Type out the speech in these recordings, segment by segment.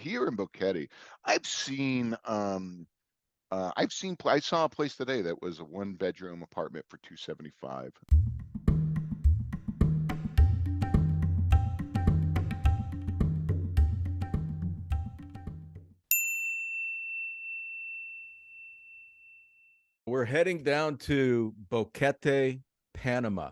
here in Boquete, I've seen I saw a place today that was a 1 bedroom apartment for 275. We're heading down to Boquete, Panama,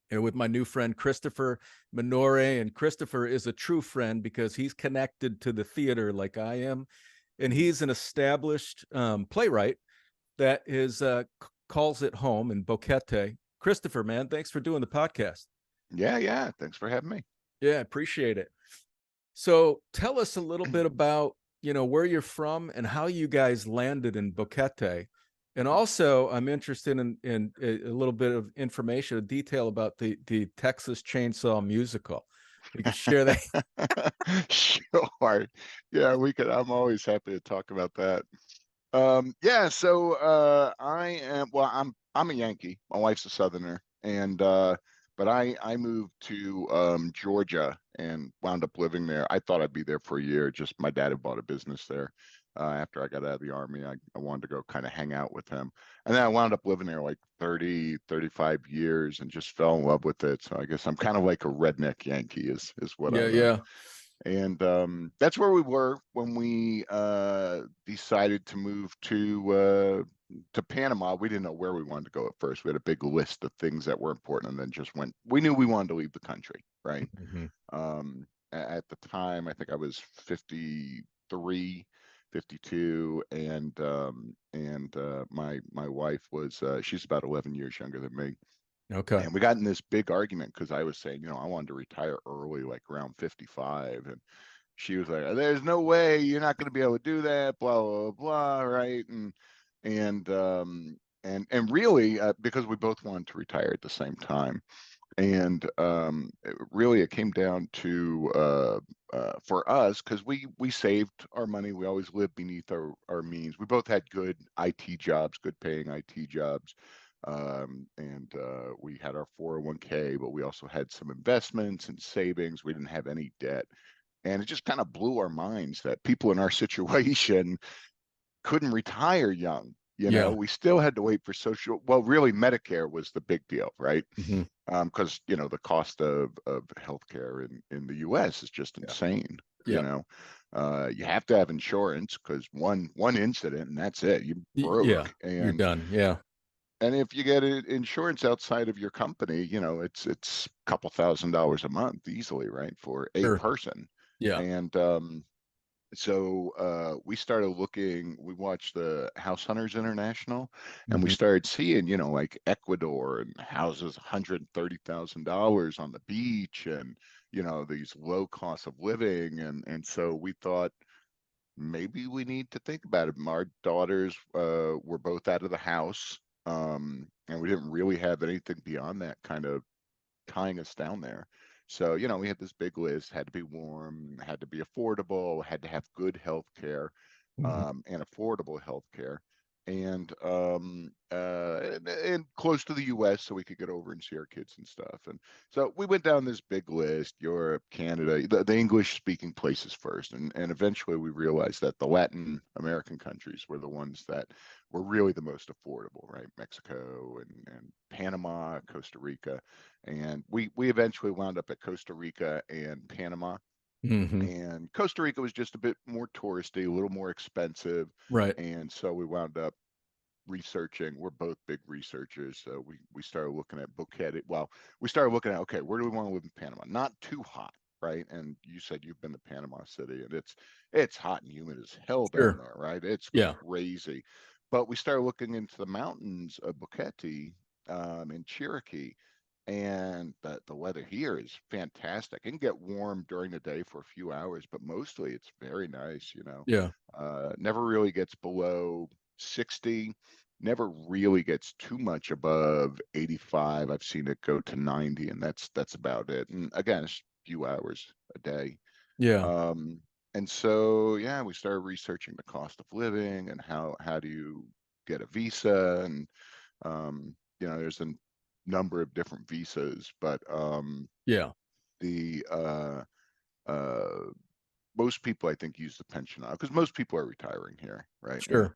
and with my new friend Christopher Minori. And Christopher is a true friend because he's connected to the theater like I am, and he's an established playwright that is calls it home in Boquete. Christopher, man, thanks for doing the podcast. Yeah, yeah. Thanks for having me. Yeah, appreciate it. So tell us a little bit about, where you're from and how you guys landed in Boquete. And also, I'm interested in a little bit of information, a detail about the Texas Chainsaw Musical. You can share that. Sure. Yeah, we could. I'm always happy to talk about that. Yeah, so I'm a Yankee. My wife's a Southerner, and but I moved to Georgia and wound up living there. I thought I'd be there for a year. Just my dad had bought a business there. After I got out of the army, I wanted to go kind of hang out with him. And then I wound up living there like 30, 35 years and just fell in love with it. So I guess I'm kind of like a redneck Yankee is what I Yeah, am. yeah. And that's where we were when we decided to move to Panama. We didn't know where we wanted to go at first. We had a big list of things that were important, and then just went. We knew we wanted to leave the country, right? Mhm. At the time, I think I was 53, 52, and my wife was she's about 11 years younger than me. Okay. And we got in this big argument because I was saying, I wanted to retire early, like around 55. And she was like, "There's no way you're not going to be able to do that, blah, blah, blah, right?" And and really, because we both wanted to retire at the same time. And it came down to for us, because we saved our money. We always lived beneath our means. We both had good IT jobs, good paying IT jobs. And we had our 401k, but we also had some investments and savings. We didn't have any debt. And it just kind of blew our minds that people in our situation couldn't retire young. Yeah. We still had to wait for well, really, Medicare was the big deal, right? Mhm. Because the cost of healthcare in the U.S. is just Yeah. insane. Yeah. You have to have insurance because one incident and that's it. You Yeah. broke. You're done. Yeah. And if you get insurance outside of your company, it's a couple $1,000s a month easily, right, for a Sure. person. Yeah. And so we started looking. We watched the House Hunters International, and we Mhm. started seeing, like Ecuador and houses $130,000 on the beach, and these low costs of living, and so we thought maybe we need to think about it. Our daughters were both out of the house, and we didn't really have anything beyond that kind of tying us down there. So, we had this big list, had to be warm, had to be affordable, had to have good health care, Mhm. and affordable health care, and close to the US so we could get over and see our kids and stuff. And so we went down this big list, Europe, Canada, the English speaking places first. And eventually we realized that the Latin American countries were the ones that were really the most affordable, right? Mexico and Panama, Costa Rica. And we eventually wound up at Costa Rica and Panama. Mhm. And Costa Rica was just a bit more touristy, a little more expensive. Right. And so we wound up researching. We're both big researchers. So we started looking at Boquete. Well, we started looking at, okay, where do we want to live in Panama? Not too hot, right? And you said you've been to Panama City, and it's hot and humid as hell down Sure. there, right? It's Yeah. crazy. But we started looking into the mountains of Boquete in Cherokee, and the weather here is fantastic. It can get warm during the day for a few hours, but mostly it's very nice, Yeah. never really gets below 60, never really gets too much above 85. I've seen it go to 90, and that's about it. And again, it's a few hours a day. Yeah. Um, and so yeah, we started researching the cost of living and how do you get a visa, and there's a number of different visas, but Yeah. the uh most people I think use the pension because most people are retiring here, right? And Sure.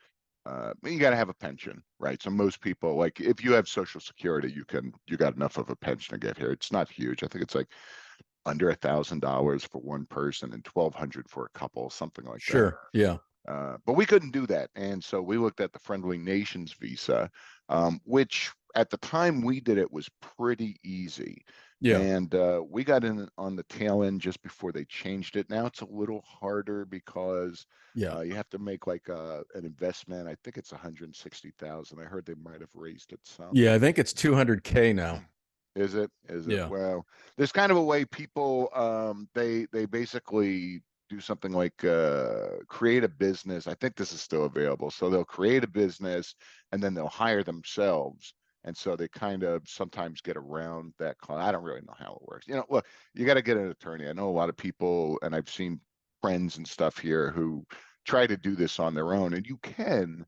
you got to have a pension, right? So most people, like if you have Social Security, you got enough of a pension to get here. It's not huge. I think it's like under $1,000 for one person and 1,200 for a couple, something like that. Sure. Yeah. But we couldn't do that, and so we looked at the Friendly Nations visa, which at the time we did it was pretty easy. Yeah. And we got in on the tail end just before they changed it. Now it's a little harder because Yeah. you have to make like an investment. I think it's 160,000. I heard they might have raised it some. Yeah. I think it's 200K now. Is it? Is it? Yeah. Well, there's kind of a way people they basically do something like create a business. I think this is still available. So they'll create a business and then they'll hire themselves. And so they kind of sometimes get around that. I don't really know how it works. Look, you got to get an attorney. I know a lot of people, and I've seen friends and stuff here who try to do this on their own, and you can,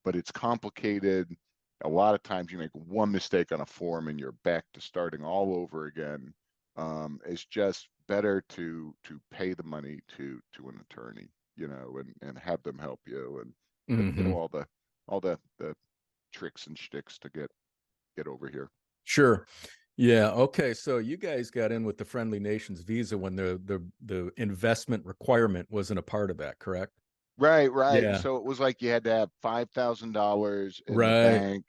but it's complicated. A lot of times you make one mistake on a form and you're back to starting all over again. It's just better to pay the money to an attorney, and have them help you and Hmm. all the tricks and shticks to get over here. Sure. Yeah. Okay. So you guys got in with the Friendly Nations visa when the investment requirement wasn't a part of that, correct? Right, right. Yeah. So it was like you had to have $5,000 in the Right. bank,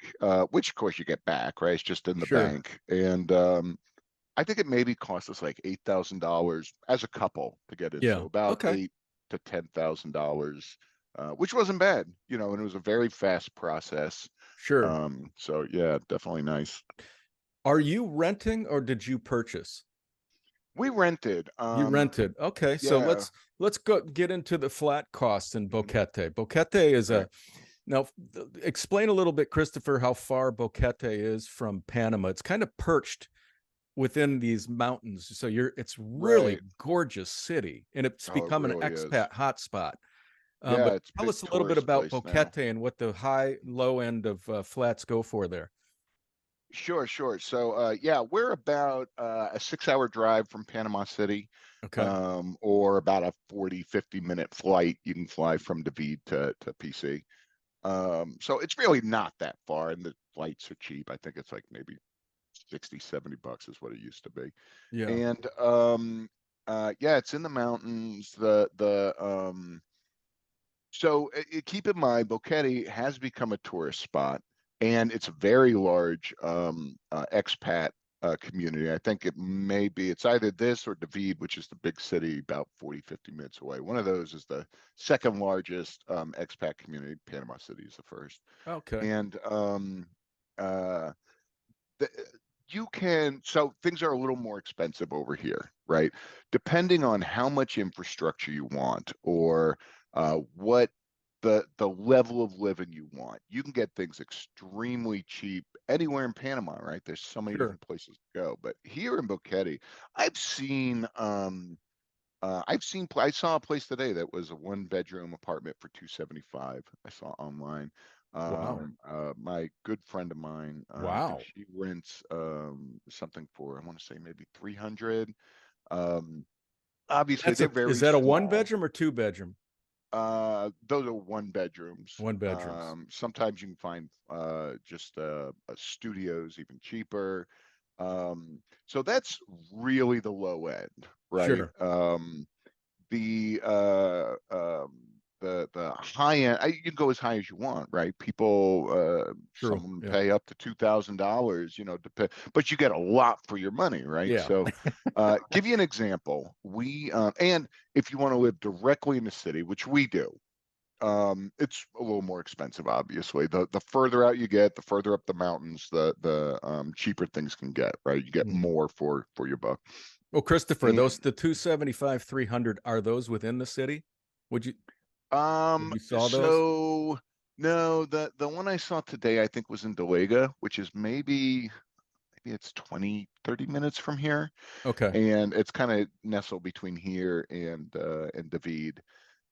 which of course you get back, right? It's just in the Sure. bank. And I think it maybe cost us like $8,000 as a couple to get in. Yeah. So about Okay. $8,000 to $10,000, which wasn't bad, and it was a very fast process. Sure. So yeah, definitely nice. Are you renting or did you purchase? We rented. You rented. Okay. So Yeah. let's go get into the flat costs in Boquete. Boquete is Okay. a now explain a little bit, Christopher, how far Boquete is from Panama. It's kind of perched within these mountains. So it's really Right. gorgeous city and it's Oh, it become an really is. expat hotspot. Yeah, But it's a tell big us a little bit tourist about place now. Boquete and what the high, low end of flats go for there. Sure, sure. So, yeah, we're about a 6 hour drive from Panama City, Okay. or about a 40-50 minute flight. You can fly from David to PC. So it's really not that far, and the flights are cheap. I think it's like maybe 60-70 bucks is what it used to be. Yeah. And yeah, it's in the mountains. So keep in mind, Boquete has become a tourist spot, and it's a very large expat community. I think it's either this or David, which is the big city about 40-50 minutes away. One of those is the second largest expat community. Panama City is the first. Okay. And uh, the, so things are a little more expensive over here, right? Depending on how much infrastructure you want or what the level of living you want. You can get things extremely cheap anywhere in Panama, right? There's so many Sure. different places to go. But here in Boquete, I've seen I saw a place today that was a 1 bedroom apartment for 275. I saw online. Wow. My good friend of mine, I think Wow. she rents something for, I want to say maybe 300. Um, Obviously That's they're is very that a one small. bedroom or two bedroom? Those are 1 bedrooms. One bedrooms. Sometimes you can find just studios even cheaper. So that's really the low end, right? Sure. The the high end, you can go as high as you want, right? People, True. some Yeah. pay up to $2,000, but you get a lot for your money, right? Yeah. So, give you an example. And if you want to live directly in the city, which we do, it's a little more expensive, obviously. The further out you get, the further up the mountains, the cheaper things can get, right? You get Mhm. more for your buck. Well, Christopher, And those the 275, 300, are those within the city? Would you have you saw those? so no, the one I saw today I think was in Delega, which is maybe it's 20-30 minutes from here, Okay. and it's kind of nestled between here and David.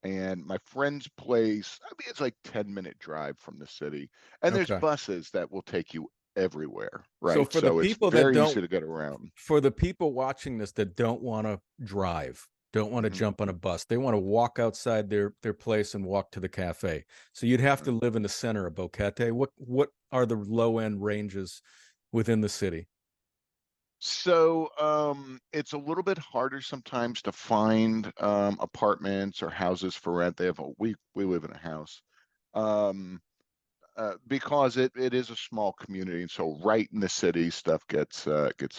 And my friend's place, I mean, it's like 10-minute drive from the city, and there's Okay. buses that will take you everywhere, So right? So it's very easy to get around. for the people watching this that don't want to drive, don't want to Hmm. jump on a bus. They want to walk outside their place and walk to the cafe. So you'd have to live in the center of Boquete. What are the low end ranges within the city? So it's a little bit harder sometimes to find apartments or houses for rent. They have we live in a house. Um, because it is a small community, and so right in the city, stuff gets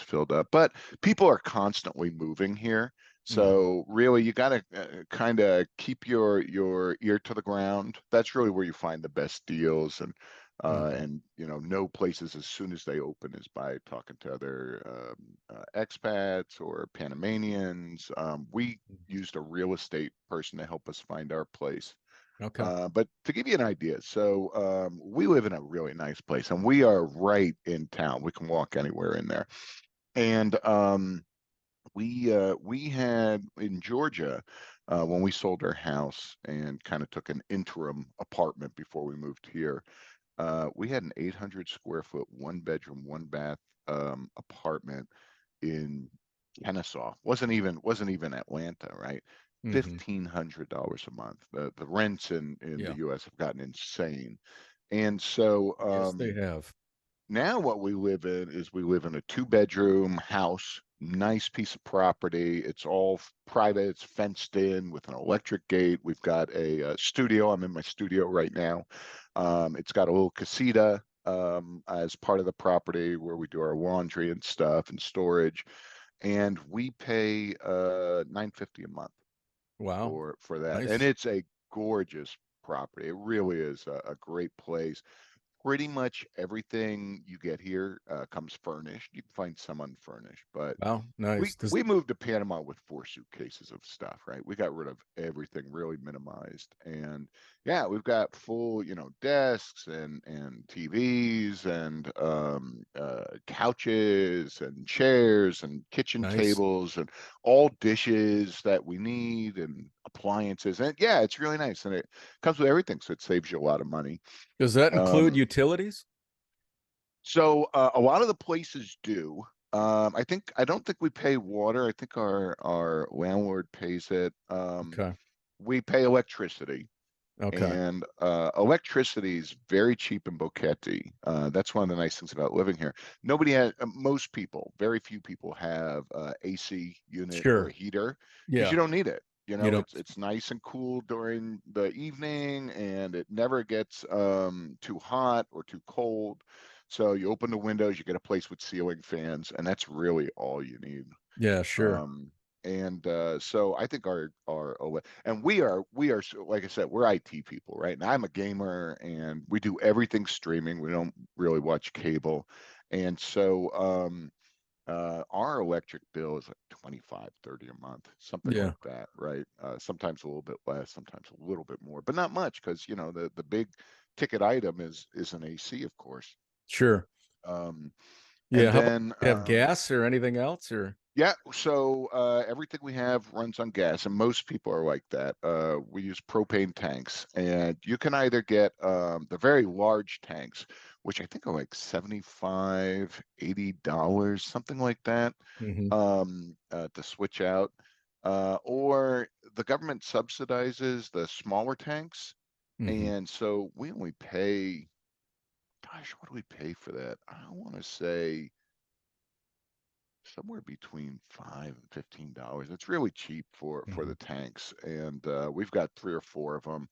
filled up. But people are constantly moving here, Mhm. so really you got to kind of keep your ear to the ground. That's really where you find the best deals, Mhm. and know places as soon as they open is by talking to other expats or Panamanians. We used a real estate person to help us find our place. Okay. But to give you an idea, so we live in a really nice place, and we are right in town. We can walk anywhere in there. And we had in Georgia when we sold our house and kind of took an interim apartment before we moved here. We had an 800 square foot, one bedroom, one bath apartment in Kennesaw. Wasn't even Atlanta, right? Hmm. $1,500 a month. The rents in the Yeah. U.S. have gotten insane, and so Yes, they have. now what we live in is we live in a two-bedroom house, nice piece of property. It's all private. It's fenced in with an electric gate. We've got a studio. I'm in my studio right now. It's got a little casita as part of the property where we do our laundry and stuff and storage. And we pay 950 a month Wow. for that. And Nice. it's a gorgeous property. It really is a great place. Pretty much everything you get here comes furnished. You can find some unfurnished, but Wow. we Nice. we moved to Panama with 4 suitcases of stuff, right? We got rid of everything, really minimized, and yeah, we've got full, desks and TVs and couches and chairs and kitchen Nice. tables and all dishes that we need and appliances, and yeah, it's really nice, and it comes with everything, so it saves you a lot of money. Does that include Um, utilities? so a lot of the places do. I don't think we pay water. I think our landlord pays it. Okay. We pay electricity, Okay. and electricity is very cheap in Boquete. That's one of the nice things about living here. Nobody has, most people, very few people have AC unit or a Sure. heater because Yeah. you don't need it. You don't. It's nice and cool during the evening, and it never gets too hot or too cold. So you open the windows, you get a place with ceiling fans, and that's really all you need. Yeah, sure. Um, and so I think and we are like I said, we're IT people, right? And I'm a gamer, and we do everything streaming. We don't really watch cable, and so our electric bill is like 25, 30 a month, something Yeah, like that, right? Sometimes a little bit less, sometimes a little bit more, but not much because the big ticket item is an AC, of course. sure. Um, Yeah. and How about then have gas or anything else or yeah, so everything we have runs on gas, and most people are like that. We use propane tanks, and you can either get the very large tanks, which I think are like 75, $80, something like that, hmm to switch out. Or the government subsidizes the smaller tanks, hmm and so we only pay, gosh, what do we pay for that? I want to say somewhere between $5 and $15. It's really cheap for hmm the tanks, and we've got 3 or 4 of them.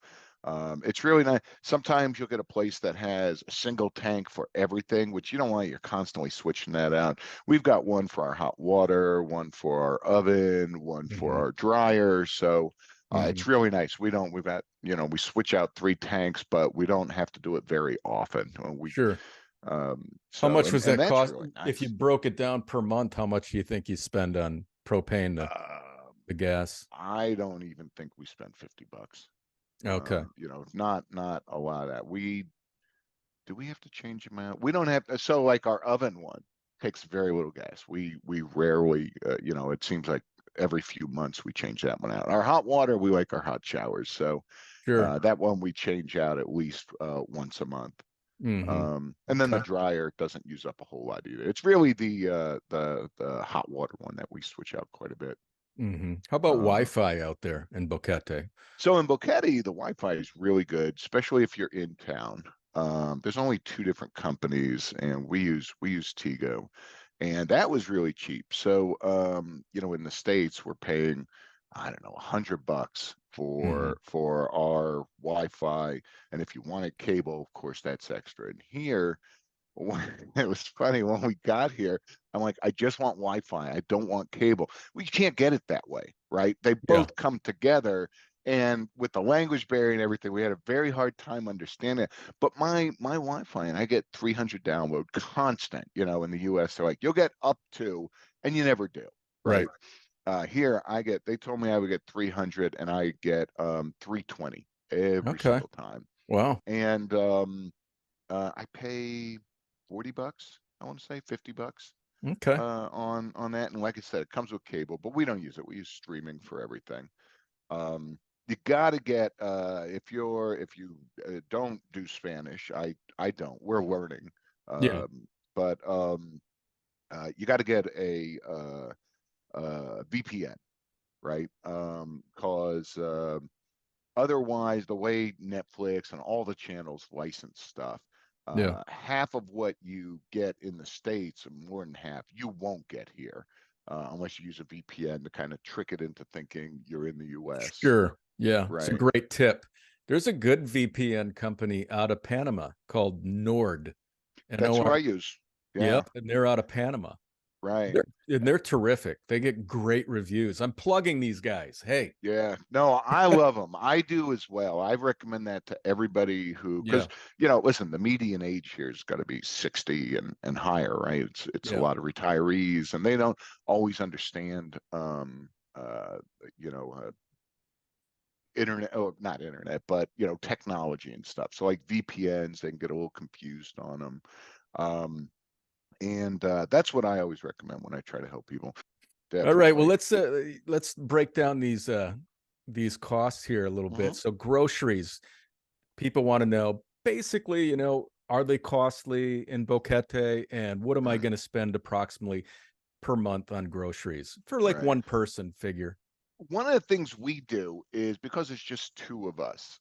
It's really nice. Sometimes you'll get a place that has a single tank for everything, which you don't want. You're constantly switching that out. We've got one for our hot water, one for our oven, one for hmm our dryer. So hmm it's really nice. We've got, we switch out 3 tanks, but we don't have to do it very often. We Sure. How so much was and that that's cost? really If you nice. broke it down per month, how much do you think you spend on propane, Um, the gas? I don't even think we spent $50. Okay. Not a lot of that. We do we have to change them out? We don't have to, so like our oven one takes very little gas. We rarely, it seems like every few months we change that one out. Our hot water, we like our hot showers, so Sure. that one we change out at least once a month. hmm And then the Okay. dryer doesn't use up a whole lot either. It's really the hot water one that we switch out quite a bit. How about Uh, Wi-Fi out there in Boquete? so in Boquete, the Wi-Fi is really good, especially if you're in town. There's only two different companies, and we use Tigo, and that was really cheap. So in the States, we're paying, I don't know, $100 Hmm. for our Wi-Fi, and if you wanted cable, of course, that's extra. And here, it was funny when we got here. I'm like, I just want Wi-Fi. I don't want cable. We can't get it that way, right? They Yeah. both come together, and with the language barrier and everything, we had a very hard time understanding it. But my Wi-Fi, and I get 300 download constant. In the U.S., they're like, you'll get up to, and you never do, Right. right? Here, they told me I would get 300, and I get 320 every Okay. single time, Wow. and I pay $40. I want to say $50 Okay. on that. And like I said, it comes with cable, but we don't use it. We use streaming for everything. You got to get if you don't do Spanish, I don't. We're learning, Yeah. but you got to get a VPN, right? Because otherwise, the way Netflix and all the channels license stuff, Yeah. half of what you get in the States, and more than half, you won't get here unless you use a VPN to kind of trick it into thinking you're in the US. Sure. Yeah. It's a Right. great tip. There's a good VPN company out of Panama called Nord. That's who N-O-R. I use. Yeah. Yep. And they're out of Panama. Right. They're terrific. They get great reviews. I'm plugging these guys. Hey. Yeah. No, I love them. I do as well. I recommend that to everybody because, Yeah. listen, the median age here has got to be 60 and higher, right? It's a Yeah. lot of retirees, and they don't always understand, you know, internet, oh, not internet, but, technology and stuff. So like VPNs, they can get a little confused on them. Um, and that's what I always recommend when I try to help people. All right. Well, Definitely. let's break down these costs here a little bit. Hmm. So groceries, people want to know basically, are they costly in Boquete, and what am I going to spend approximately per month on groceries for like Right. one person figure? One of the things we do is because it's just two of us,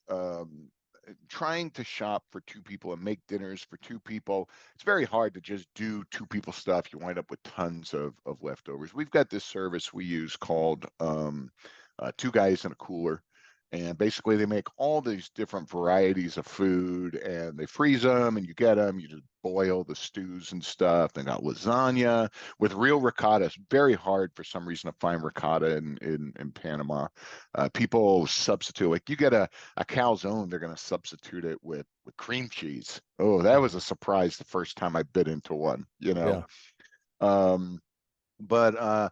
trying to shop for two people and make dinners for two people. It's very hard to just do two people stuff. You wind up with tons of leftovers. We've got this service we use called Two Guys in a Cooler. And basically, they make all these different varieties of food, and they freeze them, and you get them. You just boil the stews and stuff. They got lasagna with real ricotta. It's very hard for some reason to find ricotta in Panama. People substitute, like you get a calzone, they're going to substitute it with cream cheese. Oh, that was a surprise the first time I bit into one. Yeah. Um, but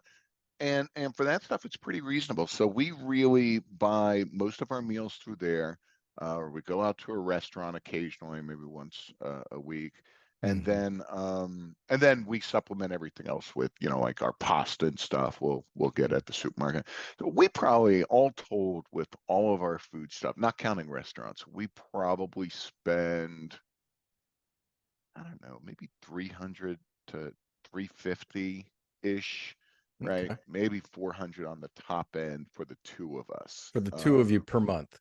and for that stuff, it's pretty reasonable. So we really buy most of our meals through there. Or we go out to a restaurant occasionally, maybe once a week, and Mhm. then we supplement everything else with, like our pasta and stuff. We'll get at the supermarket. So we probably, all told, with all of our food stuff, not counting restaurants, we probably spend, I don't know, maybe 300 to 350 ish, right? Okay. Maybe 400 on the top end for the two of us. For the two of you per month.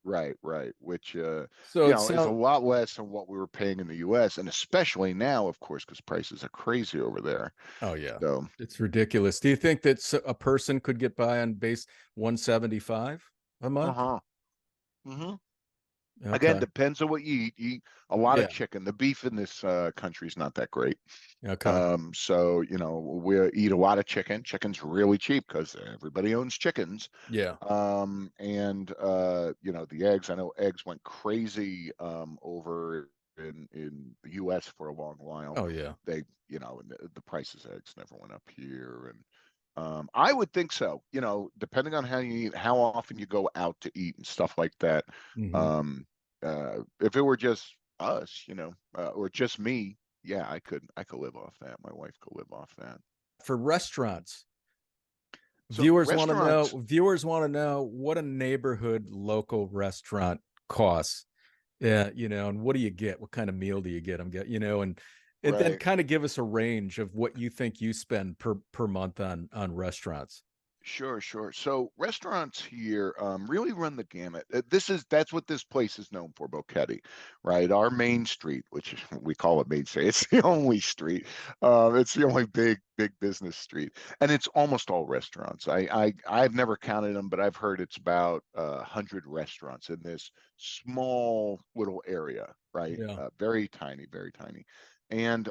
Right, right, which So it is a sounds lot less than what we were paying in the US, and especially now, of course, because prices are crazy over there. oh yeah. So, It's ridiculous. Do you think that a person could get by on base 175 a month? uh-huh. Hmm. Again, Okay. depends on what you eat. You eat a lot of Yeah. chicken. The beef in this country is not that great. Okay. So, we eat a lot of chicken. Chicken's really cheap because everybody owns chickens. Yeah. And the eggs. I know eggs went crazy over in the U.S. for a long while. Oh yeah. They, and the prices of eggs never went up here, and I would think so. Depending on how you eat, how often you go out to eat, and stuff like that. Hmm. If it were just us, or just me, yeah, I could live off that. My wife could live off that. For restaurants, So restaurants, viewers want to know what a neighborhood local restaurant costs. Yeah, and what do you get? What kind of meal do you get? And then right? kind of give us a range of what you think you spend per month on restaurants. Sure, sure. So restaurants here really run the gamut. That's what this place is known for, Boquete, right? Our main street, which we call it Main Street, it's the only street. It's the only big business street, and it's almost all restaurants. I've never counted them, but I've heard it's about 100 restaurants in this small little area, right? Yeah, Very tiny, very tiny, and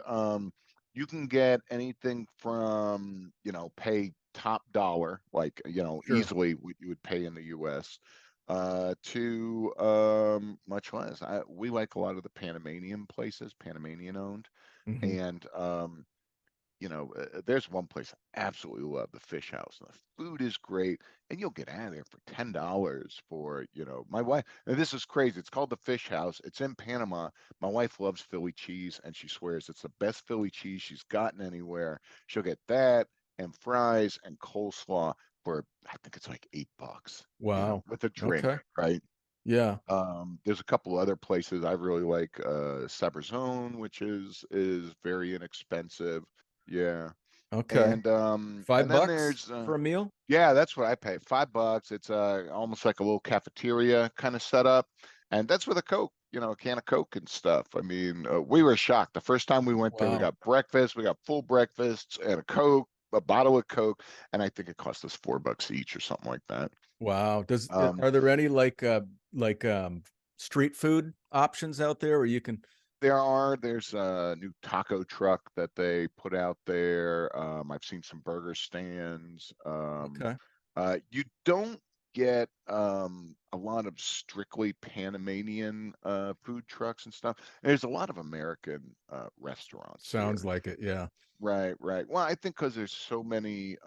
you can get anything from, pay top dollar, like, sure. easily what you would pay in the US, to much less. We like a lot of the Panamanian places, Panamanian owned. Hmm. And there's one place I absolutely love, the Fish House. And the food is great, and you'll get out of there for $10 for, my wife. And this is crazy. It's called the Fish House. It's in Panama. My wife loves Philly cheese, and she swears it's the best Philly cheese she's gotten anywhere. She'll get that and fries and coleslaw for, I think it's like $8, Wow. with a drink, Okay. right? Yeah. There's a couple other places I really like, Sabrzone, which is very inexpensive. Yeah. Okay. And Five then bucks there's for a meal? yeah, that's what I pay. $5. It's almost like a little cafeteria kind of setup. And that's with a Coke, a can of Coke and stuff. I mean, we were shocked. The first time we went there, we Wow. got breakfast, we got full breakfasts and a Coke, a bottle of Coke, and I think it cost us $4 each or something like that. Wow. Um, Are there any like street food options out there where you can? there's a new taco truck that they put out there. I've seen some burger stands. Okay. You don't get a lot of strictly Panamanian food trucks and stuff. There's a lot of American restaurants Sounds here. like it. Yeah. Right, right. Well, I think because there's so many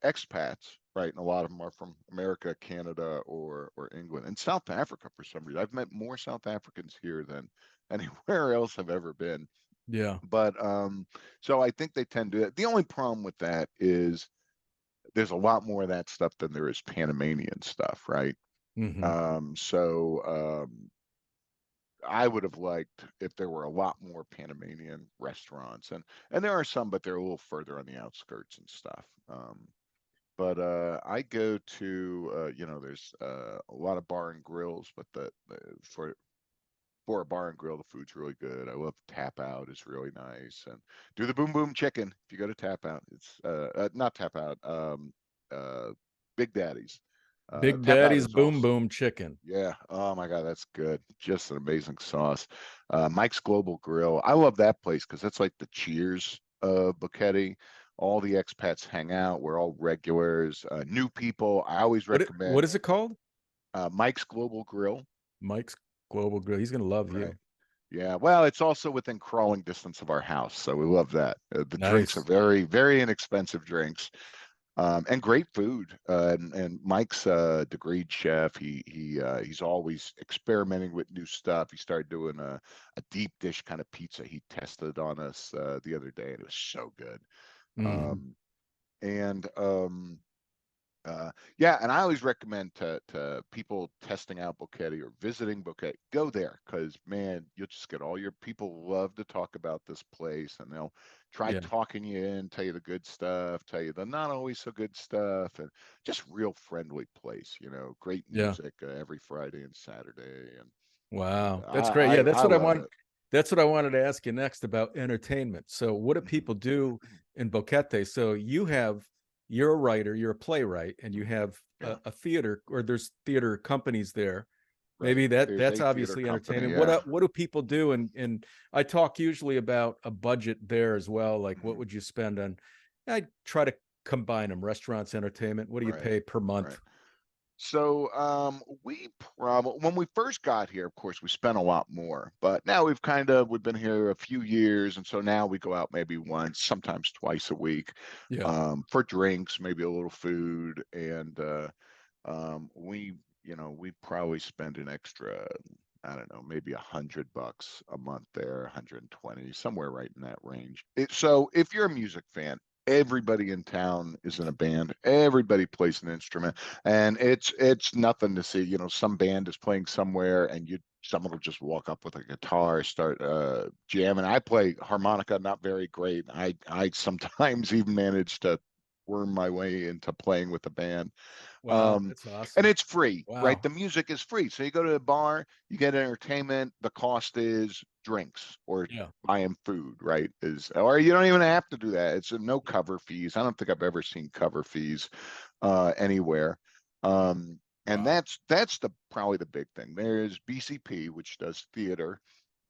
expats, right, and a lot of them are from America, Canada, or England, and South Africa for some reason. I've met more South Africans here than anywhere else I've ever been. Yeah. But so I think they tend to do that. The only problem with that is there's a lot more of that stuff than there is Panamanian stuff, right? Hmm. So I would have liked if there were a lot more Panamanian restaurants, and there are some, but they're a little further on the outskirts and stuff. But I go to, there's a lot of bar and grills, but for a bar and grill, the food's really good. I love Tap Out; is really nice, and do the Boom Boom Chicken if you go to Tap Out. It's not Tap Out, uh, Big Daddy's. Big Tap Out Daddy's is Boom also, Boom Chicken. yeah. Oh my God, that's good. Just an amazing sauce. Mike's Global Grill. I love that place because that's like the Cheers of Boquete. All the expats hang out. We're all regulars. New people, I always What recommend is it called? Mike's Global Grill. Mike's Global Grill. He's gonna love Right. you. Yeah. Well, it's also within crawling distance of our house, so we love that. The drinks are Nice. very, very inexpensive drinks. And great food. And Mike's a degreed chef. He's always experimenting with new stuff. He started doing a deep dish kind of pizza he tested on us the other day, and it was so good. Hmm. Um, and yeah, and I always recommend to people testing out Boquete or visiting Boquete, go there because man, you'll just get all your people love to talk about this place, and they'll try Yeah. talking you in, tell you the good stuff, tell you the not always so good stuff, and just real friendly place. Great Yeah. music every Friday and Saturday, and Wow. That's great. Yeah, I love it. that's what I wanted to ask you next about entertainment. So what do people do in Boquete? So you're a writer, you're a playwright, and you have Yeah, a theater, or there's theater companies there. right. Maybe There's that's a theater obviously company. entertainment. Yeah. What do people do? And I talk usually about a budget there as well. Like what would you spend on? I try to combine them, restaurants, entertainment. What do you Right. pay per month? Right. So we probably when we first got here, of course, we spent a lot more, but now we've been here a few years, and so now we go out maybe once, sometimes twice a week, Yeah. for drinks, maybe a little food, and we probably spend an extra, I don't know, maybe $100 a month there, 120, somewhere right in that range. So if you're a music fan, everybody in town is in a band. Everybody plays an instrument, and it's nothing to see. Some band is playing somewhere, and someone will just walk up with a guitar, start jamming. I play harmonica, not very great. I sometimes even manage to worm my way into playing with the band. Wow, Um, that's and awesome. it's free, right? Wow. The music is free. So you go to a bar, you get entertainment. The cost is drinks or Yeah. buying food, right? Or you don't even have to do that. It's no cover fees. I don't think I've ever seen cover fees anywhere. And Wow. that's the probably the big thing. There's BCP, which does theater,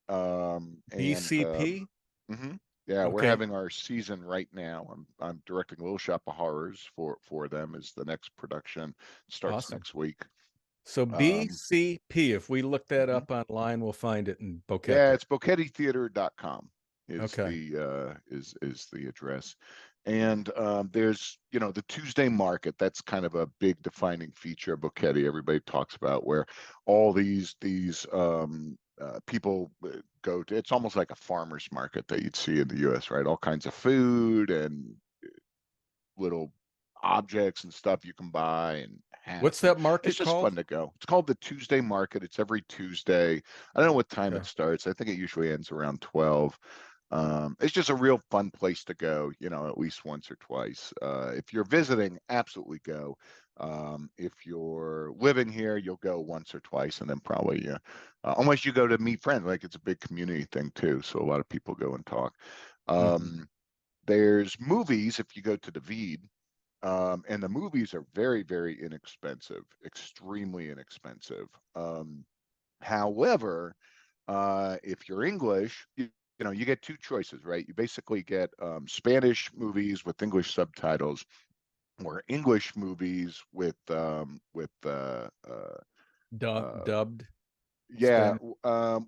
and BCP? mhm. Yeah, we're Okay. having our season right now. I'm directing Little Shop of Horrors for them as the next production. Starts Awesome. next week. So Um, BCP, if we look that mhm. up online, we'll find it in Yeah, Boquete. it's boquetetheater.com Okay. is the address. And there's, the Tuesday market. That's kind of a big defining feature of Boquete. Everybody talks about where all these people go to. It's almost like a farmer's market that you'd see in the US, right? All kinds of food and little objects and stuff you can buy and What's hats, and that it's market just called? fun to go. It's called the Tuesday Market. It's every Tuesday. I don't know what time it Okay. starts. I think it usually ends around 12. It's just a real fun place to go, at least once or twice. If you're visiting, absolutely go. If you're living here, you'll go once or twice, and then probably, unless you go to meet friends, like it's a big community thing too. So a lot of people go and talk. Hmm. Um, there's movies if you go to the Vede, and the movies are very, very inexpensive, extremely inexpensive. However, if you're English, you get two choices, right? You basically get Spanish movies with English subtitles, or English movies with uh, Dubbed yeah. Spanish.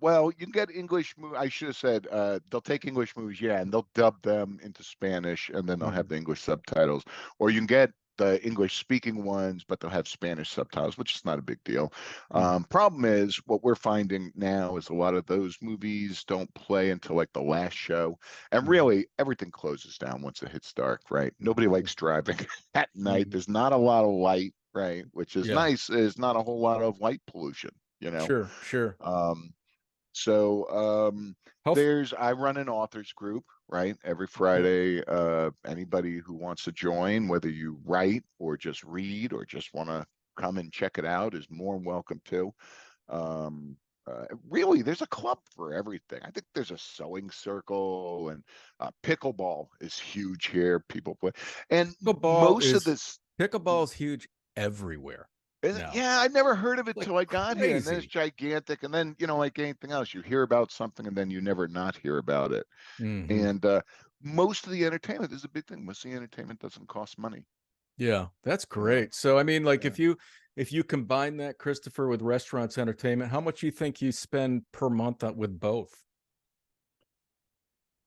Well, you can get English movie. I should have said they'll take English movies, yeah, and they'll dub them into Spanish, and then they'll have Hmm. the English subtitles. Or you can get the English speaking ones, but they'll have Spanish subtitles, which is not a big deal. Hmm. Problem is, what we're finding now is a lot of those movies don't play until like the last show, and Hmm. really everything closes down once it hits dark. Right? Nobody likes driving at night. Hmm. There's not a lot of light. Right, which is Yeah. nice. Is not a whole lot of light pollution. You know. Sure. Sure. Um, so How? I run an authors group, right? Every Okay. Friday. Anybody who wants to join, whether you write or just read or just want to come and check it out, is more than welcome to. Really, there's a club for everything. I think there's a sewing circle, and pickleball is huge here. People play, and Pickleball most of is this. pickleball is huge everywhere now. Yeah, I never heard of it Like till I got here, and then it's crazy. gigantic. And then, like anything else, you hear about something, and then you never not hear about it. Hmm. And most of the entertainment is a big thing. Most of the entertainment doesn't cost money. Yeah, that's You know, great. So I mean, like yeah. if you combine that, Christopher, with restaurants entertainment, how much you think you spend per month with both?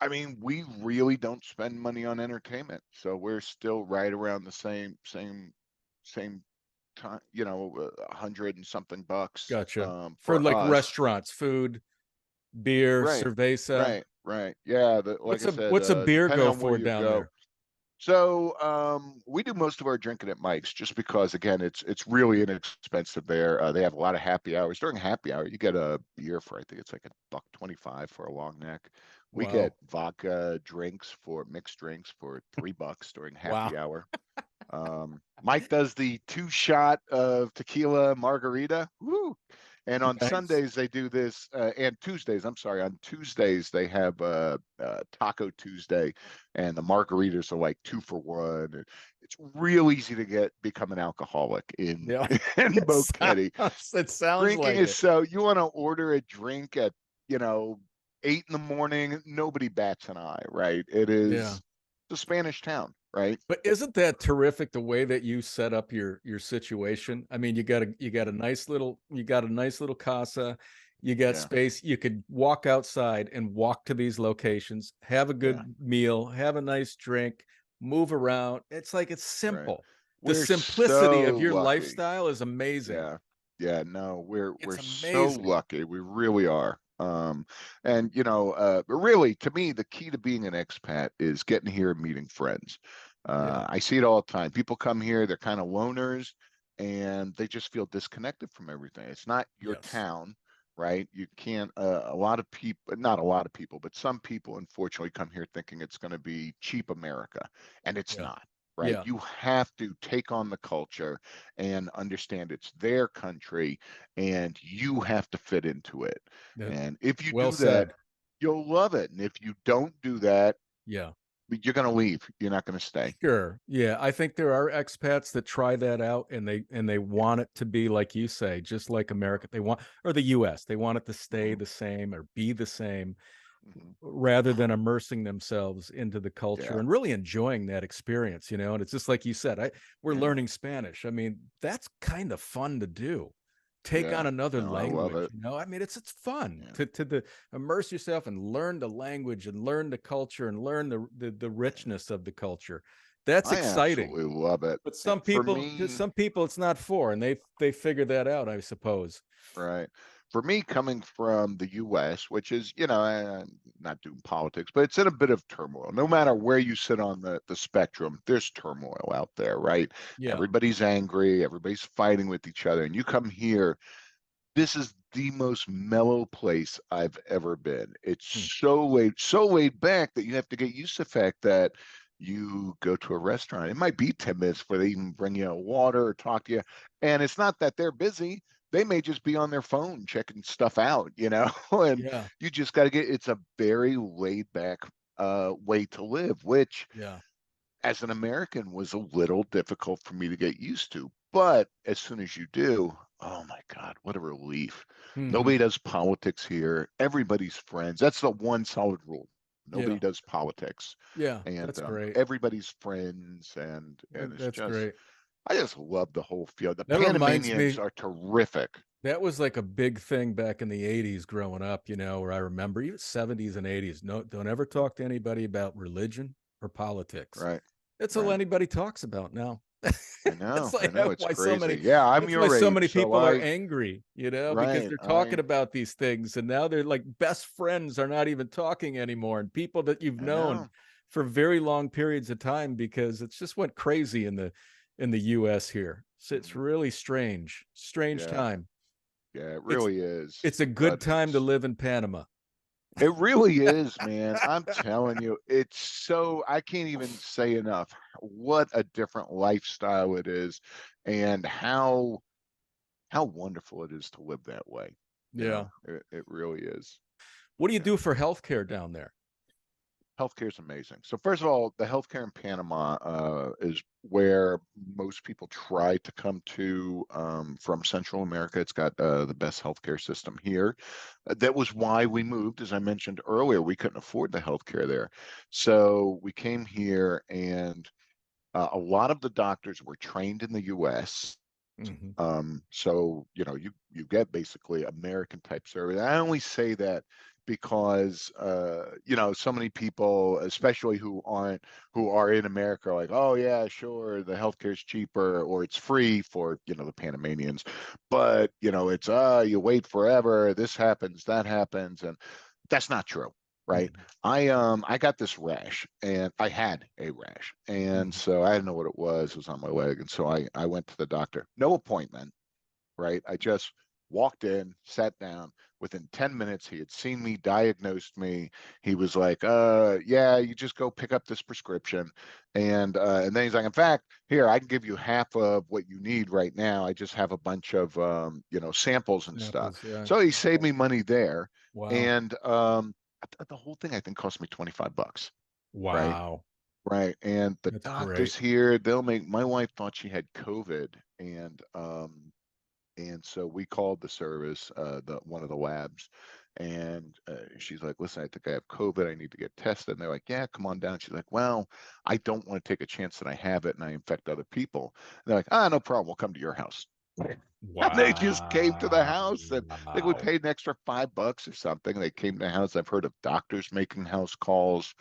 I mean, we really don't spend money on entertainment, so we're still right around the same time. 100 and something bucks Gotcha. For for like us. restaurants, food, beer, Right, cerveza. right. Yeah, like I said, What's a beer depending go on where for you down go. there? So we do most of our drinking at Mike's, just because again it's really inexpensive there. They have a lot of happy hours. During happy hour, you get a beer for, I think it's like $1.25 for a long neck. We get Wow. vodka drinks for mixed drinks for $3 during Wow. happy hour. Mike does the two-shot of tequila margarita. Woo! And on Nice. Sundays they do this, and Tuesdays. I'm sorry, on Tuesdays they have Taco Tuesday, and the margaritas are like 2 for 1. It's real easy to become an alcoholic in Yeah. in Boquete. It sounds Drinking like is it. so, you want to order a drink at you know 8 in the morning, nobody bats an eye, right? It Yeah. is the Spanish town, right? But isn't that terrific the way that you set up your situation? I mean, you got a nice little casa, you got Yeah, space, you could walk outside and walk to these locations, have a yeah. good meal, have a nice drink, move around. It's like it's Right. simple. The We're simplicity so of your lucky. lifestyle is amazing. Yeah. Yeah, no, we're It's so amazing. lucky. We really are. And really, to me, the key to being an expat is getting here and meeting friends. Yeah. I see it all the time. People come here, they're kind of loners, and they just feel disconnected from everything. It's not your Yes. town, right? You can't, a lot of people, not a lot of people, but some people unfortunately come here thinking it's going to be cheap America, and it's Yeah. not. right? Yeah. You have to take on the culture and understand it's their country, and you have to fit into it. That, And if you well do that, said. you'll love it. And if you don't do that, Yeah. you're going to leave. You're not going to stay. Sure. Yeah, I think there are expats that try that out and they Yeah. want it to be like you say, just like America. They want, or the US, they want it to stay Mhm. the same or be the same Mhm. rather than immersing themselves into the culture Yeah. and really enjoying that experience, you know. And it's just like you said, we're Yeah. learning Spanish. I mean, that's kind of fun to do. Take on Yeah. another No, I love language, it. you know. I mean, it's fun Yeah. to immerse yourself and learn the language and learn the culture and learn the Yeah. richness of the culture. That's I exciting. absolutely love it. But For me, some people it's not for, and they figure that out, I suppose. right. For me, coming from the US, which is, not doing politics, but it's in a bit of turmoil. No matter where you sit on the spectrum, there's turmoil out there, right? Yeah. Everybody's angry, everybody's fighting with each other. And you come here, this is the most mellow place I've ever been. It's Hmm. so laid back that you have to get used to the fact that you go to a restaurant. It might be 10 minutes before they even bring you a water or talk to you. And it's not that they're busy. They may just be on their phone checking stuff out, and Yeah. you just got to it's a very laid back way to live, which Yeah. as an American was a little difficult for me to get used to. But as soon as you do, oh my God, what a relief. Hmm. Nobody does politics here. Everybody's friends. That's the one solid rule. Nobody Yeah. does politics. Yeah. And That's great. everybody's friends. And it's That's just, great. I just love the whole field. The That reminds Panamanians me, are terrific. that was like a big thing back in the 80s growing up, you know, where I remember even 70s and 80s. No, don't ever talk to anybody about religion or politics. Right. That's all Right. anybody talks about now. I know. That's I like know. It's why so crazy. many Yeah. I'm that's why your so age. many So people are angry, you know, because right. they're talking about these things and now they're like best friends are not even talking anymore and people that you've I known know. for very long periods of time because it's just went crazy in the US here. So it's Mhm. really strange, strange Yeah. time. Yeah. It It's really is. it's a good But time to live in Panama. it really is, man. I'm telling you, it's so, I can't even say enough what a different lifestyle it is and how wonderful it is to live that way. Yeah. It really is. What do you Yeah. do for healthcare down there? Healthcare is amazing. So first of all, the healthcare in Panama is where most people try to come to from Central America. It's got the best healthcare system here. That was why we moved, as I mentioned earlier. We couldn't afford the healthcare there, so we came here, and a lot of the doctors were trained in the U.S. Hmm. So you get basically American type service. I only say that because so many people, especially who are in America, are like, oh yeah, sure, the healthcare's cheaper or it's free for the Panamanians, but it's you wait forever, this happens, that happens, and that's not true. Right. Hmm. I got this rash and I had a rash. And Hmm. so I didn't know what it was on my leg. And so I went to the doctor. No appointment, right? I just walked in, sat down. Within 10 minutes, he had seen me, diagnosed me. He was like, yeah, you just go pick up this prescription. And then he's like, in fact, here, I can give you half of what you need right now. I just have a bunch of samples and stuff. Samples, yeah. So he saved me money there. Wow. And the whole thing I think cost me $25, right? Wow. Right. And the That's great. doctors here, they'll make my wife thought she had COVID, and so we called the service, the one of the labs, and she's like, "Listen, I think I have COVID. I need to get tested." And they're like, "Yeah, come on down." She's like, "Well, I don't want to take a chance that I have it and I infect other people." And they're like, "Ah, no problem. We'll come to your house." And they just came to the Wow. house, and I think we paid an extra $5 or something. They came to the house. I've heard of doctors making house calls.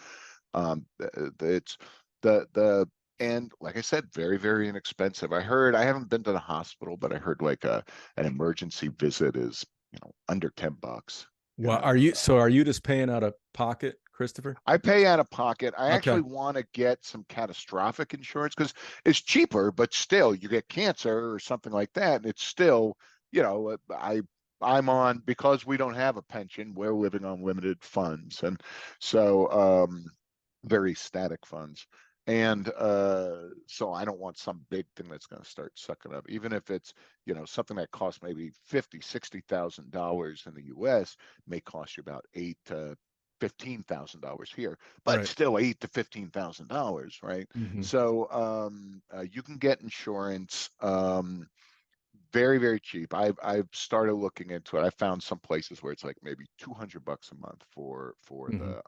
It's the and like I said, very, very inexpensive. I haven't been to the hospital, but I heard like an emergency visit is, under $10, you Well, know. are you just paying out of pocket, Christopher? I pay out of pocket. I Okay. actually want to get some catastrophic insurance because it's cheaper, but still you get cancer or something like that. And it's still, I'm on, because we don't have a pension, we're living on limited funds. And so very static funds. And so I don't want some big thing that's going to start sucking up, even if it's, you know, something that costs maybe $50,000, $60,000 in the US may cost you about $8,000 to $15,000 here, but Right. still $8,000 to $15,000, right? Hmm. So you can get insurance very, very cheap. I've started looking into it. I found some places where it's like maybe $200 a month for Hmm. the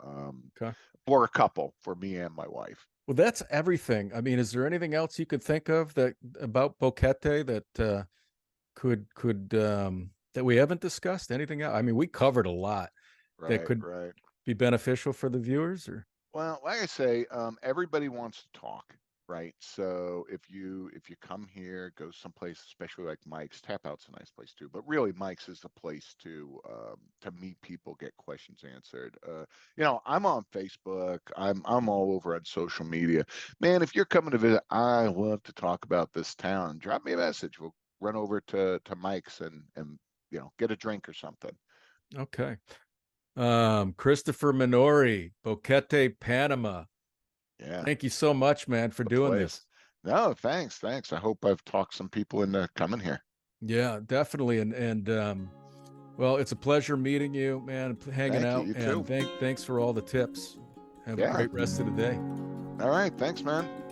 Okay. for a couple, for me and my wife. Well, that's everything. I mean, is there anything else you could think of that about Boquete that could that we haven't discussed? Anything else? I mean, we covered a lot that Right, could right. be beneficial for the viewers, or Well, like I say, everybody wants to talk, right? So if you come here, go someplace, especially like Mike's. Tap Out's a nice place too, but really Mike's is the place to meet people, get questions answered. You know, I'm on Facebook. I'm all over on social media. Man, if you're coming to visit, I love to talk about this town. Drop me a message. We'll run over to Mike's and you know, get a drink or something. okay. Christopher Minori, Boquete, Panama. Yeah, Thank you so much, man, for the doing place. this. No, thanks, thanks. I hope I've talked some people into coming here. Yeah, definitely. Well, it's a pleasure meeting you, man, hanging Thank you. out, You and too. thanks for all the tips. Have a Yeah. great rest of the day. All right. Thanks, man.